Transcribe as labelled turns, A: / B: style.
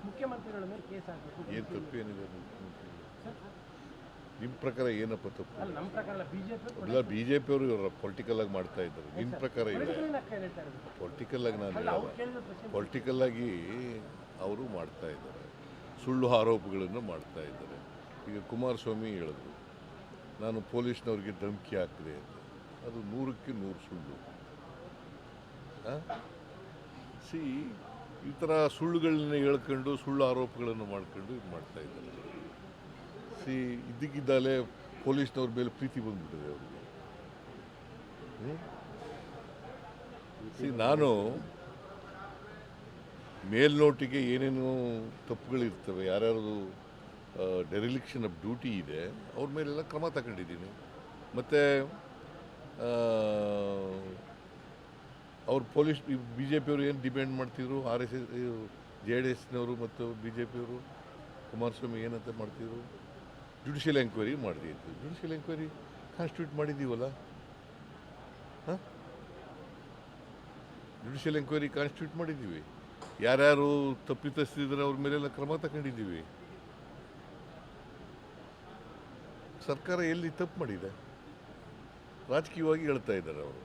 A: ಮುಖ್ಯಮಂತ್ರಿಗಳ ಮೇಲೆ ಕೇಸ್ ಹಾಕಬೇಕು.
B: ಏನು ತಪ್ಪೇನಿದೆ ನಿಮ್ಮ ಪ್ರಕಾರ ಏನಪ್ಪ ತಪ್ಪು?
A: ಅಲ್ಲ, ನಮ್ಮ ಪ್ರಕಾರ ಬಿಜೆಪಿ
B: ಇಲ್ಲ, ಬಿ ಜೆ ಪಿಯವರು ಪೊಲಿಟಿಕಲ್ ಆಗಿ ಮಾಡ್ತಾ ಇದ್ದಾರೆ. ನಿಮ್ಮ ಪ್ರಕಾರ ಇಲ್ಲ, ಪೊಲಿಟಿಕಲ್ ಆಗಿ ನಾನು ಹೇಳಲ್ಲ, ಪೊಲಿಟಿಕಲ್ ಆಗಿ ಅವರು ಮಾಡ್ತಾ ಇದ್ದಾರೆ, ಸುಳ್ಳು ಆರೋಪಗಳನ್ನು ಮಾಡ್ತಾ ಇದ್ದಾರೆ. ಈಗ ಕುಮಾರಸ್ವಾಮಿ ಹೇಳಿದ್ರು, ನಾನು ಪೊಲೀಸ್ನವ್ರಿಗೆ ಧಮಕಿ ಹಾಕಿದೆ ಅಂತ. ಅದು 100ಕ್ಕೆ 100 ಸುಳ್ಳು. ಈ ಥರ ಸುಳ್ಳುಗಳನ್ನ ಹೇಳ್ಕೊಂಡು ಸುಳ್ಳು ಆರೋಪಗಳನ್ನು ಮಾಡ್ಕೊಂಡು ಇದು ಮಾಡ್ತಾ ಇದ್ದಾರೆ. ಇದ್ದಕ್ಕಿದ್ದಾಲೆ ಪೊಲೀಸ್ನವ್ರ ಮೇಲೆ ಪ್ರೀತಿ ಬಂದ್ಬಿಟ್ಟಿದೆ ಅವ್ರಿಗೆ. ನಾನು ಮೇಲ್ನೋಟಿಗೆ ಏನೇನು ತಪ್ಪುಗಳಿರ್ತವೆ, ಯಾರ್ಯಾರು ಡೆರಿಲಿಕ್ಷನ್ ಆಫ್ ಡ್ಯೂಟಿ ಇದೆ ಅವ್ರ ಮೇಲೆಲ್ಲ ಕ್ರಮ ತಗೊಂಡಿದ್ದೀನಿ. ಮತ್ತು ಅವ್ರು ಪೊಲೀಸ್ ಬಿ ಜೆ ಪಿಯವರು ಏನು ಡಿಪೆಂಡ್ ಮಾಡ್ತಿದ್ರು, JDSನವರು ಮತ್ತು ಬಿ ಜೆ ಪಿಯವರು ಕುಮಾರಸ್ವಾಮಿ ಏನಂತ ಮಾಡ್ತಿದ್ರು, ಜುಡಿಷಿಯಲ್ ಎಂಕ್ವೈರಿ ಮಾಡಿದ್ದು. ಜುಡಿಷಿಯಲ್ ಎಂಕ್ವೈರಿ ಕಾನ್ಸ್ಟಿಟ್ಯೂಟ್ ಮಾಡಿದ್ದೀವಲ್ಲ, ಜುಡಿಷಿಯಲ್ ಎಂಕ್ವೈರಿ ಕಾನ್ಸ್ಟಿಟ್ಯೂಟ್ ಮಾಡಿದ್ದೀವಿ. ಯಾರ್ಯಾರು ತಪ್ಪಿತಸ್ಥರಿದ್ದಾರೆ ಅವ್ರ ಮೇಲೆಲ್ಲ ಕ್ರಮ ತಗೊಂಡಿದ್ದೀವಿ. ಸರ್ಕಾರ ಎಲ್ಲಿ ತಪ್ಪು ಮಾಡಿದೆ? ರಾಜಕೀಯವಾಗಿ ಹೇಳ್ತಾ ಇದ್ದಾರೆ ಅವರು.